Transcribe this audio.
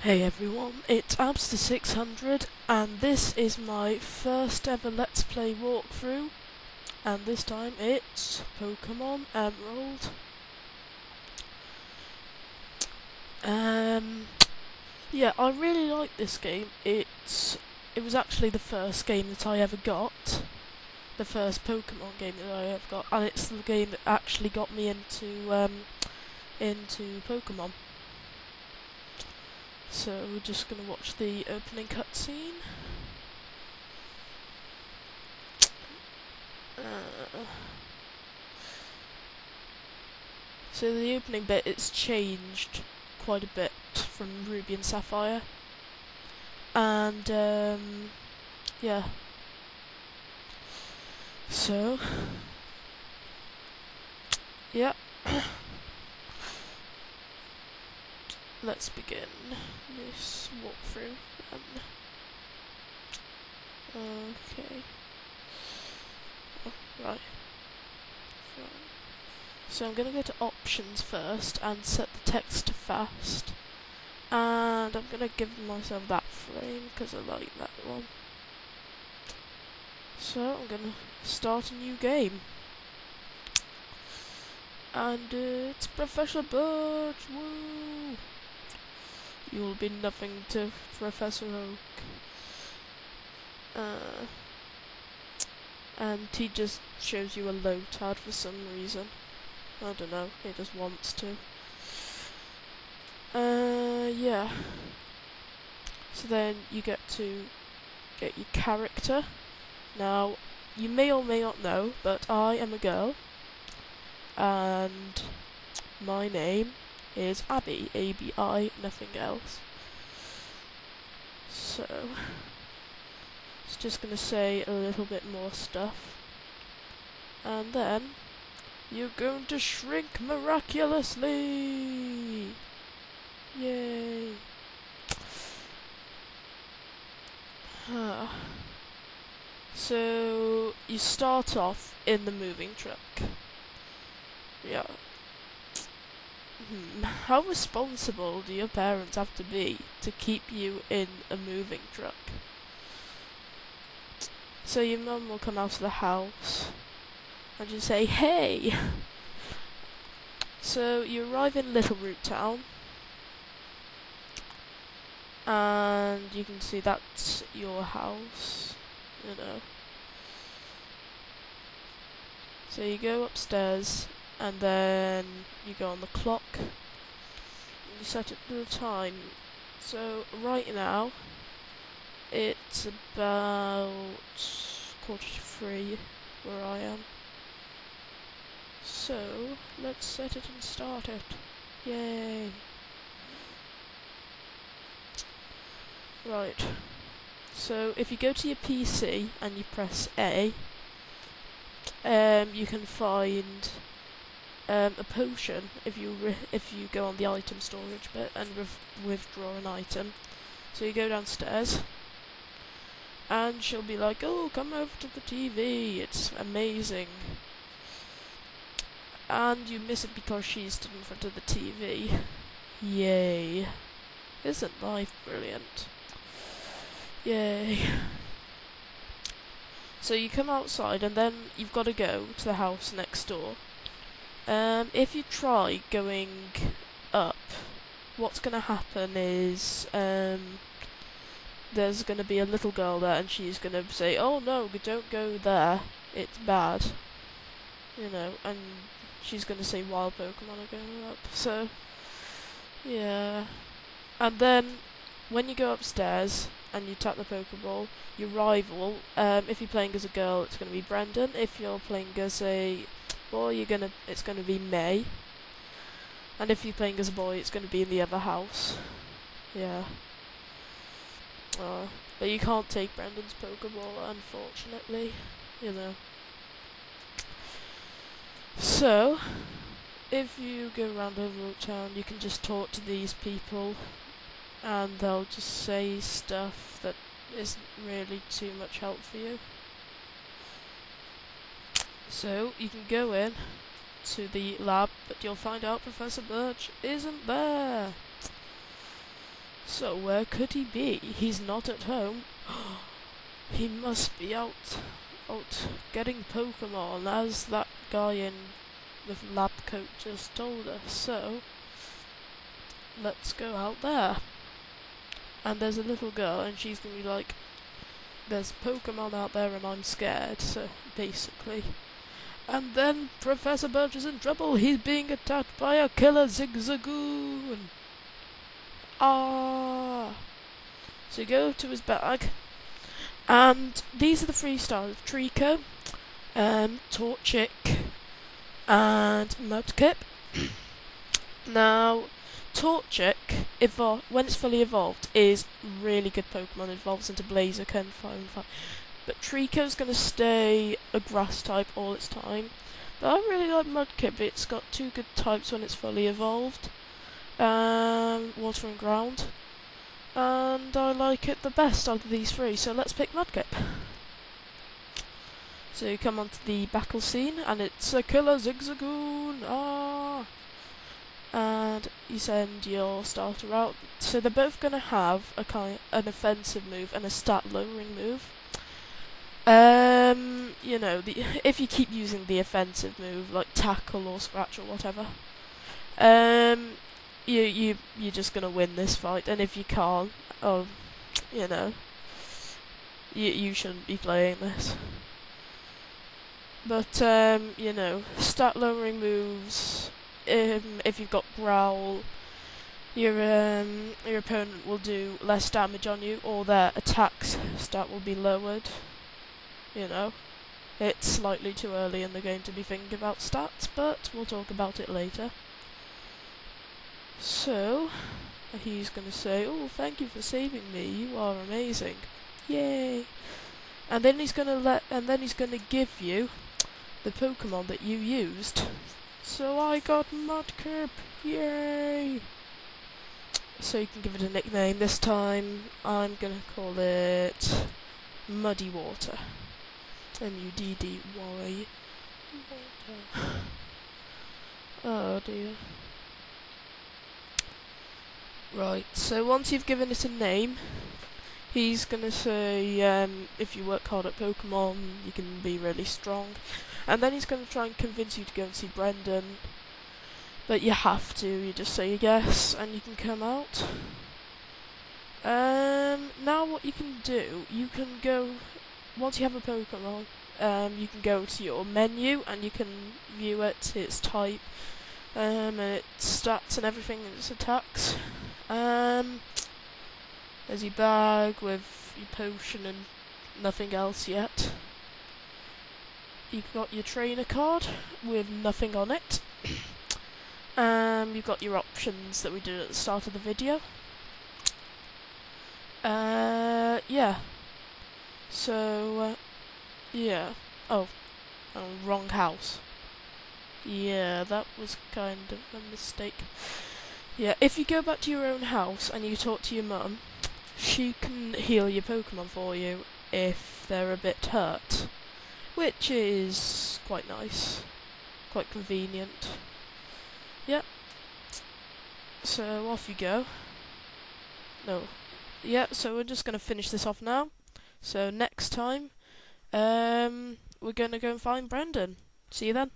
Hey everyone, it's Abster600 and this is my first ever Let's Play walkthrough, and this time it's Pokemon Emerald. Yeah, I really like this game. It was actually the first game that I ever got. The first Pokemon game that I ever got, and it's the game that actually got me into Pokemon. So we're just going to watch the opening cutscene. So the opening bit, it's changed quite a bit from Ruby and Sapphire. And, yeah. So, yeah. Let's begin this walkthrough then. Okay. Oh, right. So I'm going to go to options first and set the text to fast. And I'm going to give myself that frame because I like that one. So I'm going to start a new game. And it's Professor Birch, woo! You will be nothing to Professor Oak. And he just shows you a lotad for some reason. I don't know, he just wants to. Yeah. So then you get to get your character. Now, you may or may not know, but I am a girl. And my name is Abby, A-B-I, nothing else. So, it's just going to say a little bit more stuff. And then, you're going to shrink miraculously! Yay! So, you start off in the moving truck. Yeah. How responsible do your parents have to be to keep you in a moving truck? So your mum will come out of the house and you say, hey! So you arrive in Little Root Town and you can see that's your house, you know. So you go upstairs and then you go on the clock and you set it to the time. So right now it's about 2:45 where I am. So let's set it and start it. Yay! Right. So if you go to your PC and you press A, you can find a potion if you go on the item storage bit and withdraw an item. So you go downstairs, and she'll be like, "Oh, come over to the TV. It's amazing." And you miss it because she's stood in front of the TV. Yay! Isn't life brilliant? Yay! So you come outside, and then you've got to go to the house next door. If you try going up, what's going to happen is there's going to be a little girl there, and she's going to say, "Oh no, don't go there, it's bad." You know, and she's going to say wild Pokemon are going up. So, yeah. And then, when you go upstairs and you tap the Pokeball, your rival, if you're playing as a girl, it's going to be Brendan. If you're playing as a boy, it's going to be May. And if you're playing as a boy, it's going to be in the other house. Yeah. But you can't take Brendan's Pokeball, unfortunately. You know. So, if you go around over town, you can just talk to these people, and they'll just say stuff that isn't really too much help for you. So, you can go in to the lab, but you'll find out Professor Birch isn't there. So where could he be? He's not at home. He must be out getting Pokemon, as that guy in the lab coat just told us. So let's go out there. And there's a little girl, and she's gonna be like, "There's Pokemon out there, and I'm scared." So basically. And then Professor Birch is in trouble. He's being attacked by a killer zigzagoon. Ah! So you go to his bag, and these are the 3 stars: Trico, Torchic, and Mudkip. Now, Torchic, when it's fully evolved, is really good Pokemon. It evolves into Blaziken, Fire. But Trico's going to stay a grass type all its time. But I really like Mudkip. It's got 2 good types when it's fully evolved. Water and Ground. And I like it the best out of these 3, so let's pick Mudkip. So you come onto the battle scene, and it's a killer zigzagoon. Ah! And you send your starter out. So they're both going to have an offensive move and a stat lowering move. You know, if you keep using the offensive move, like tackle or scratch or whatever, you're just gonna win this fight. And if you can't, you know, you shouldn't be playing this. But you know, stat lowering moves. If you've got Growl, your opponent will do less damage on you, or their attacks stat will be lowered. You know, it's slightly too early in the game to be thinking about stats, but we'll talk about it later. So, he's gonna say, "Oh, thank you for saving me. You are amazing. Yay!" And then he's gonna give you the Pokemon that you used. So I got Mudkip. Yay! So you can give it a nickname. This time, I'm gonna call it Muddy Water. MUDDY. Oh dear. Right, so once you've given it a name, he's gonna say, if you work hard at Pokemon, you can be really strong. And then he's gonna try and convince you to go and see Brendan. But you have to, you just say yes, and you can come out. Now what you can do, you can go, once you have a Pokemon, you can go to your menu, and you can view it, its type, and its stats and everything, and its attacks. There's your bag with your potion and nothing else yet. You've got your trainer card with nothing on it. You've got your options that we did at the start of the video. Yeah. So, yeah. Oh, wrong house. Yeah, that was kind of a mistake. Yeah, if you go back to your own house and you talk to your mum, she can heal your Pokemon for you if they're a bit hurt, which is quite nice, quite convenient. Yep. So off you go. No. Yeah, so we're just going to finish this off now. So next time, we're going to go and find Brendan. See you then.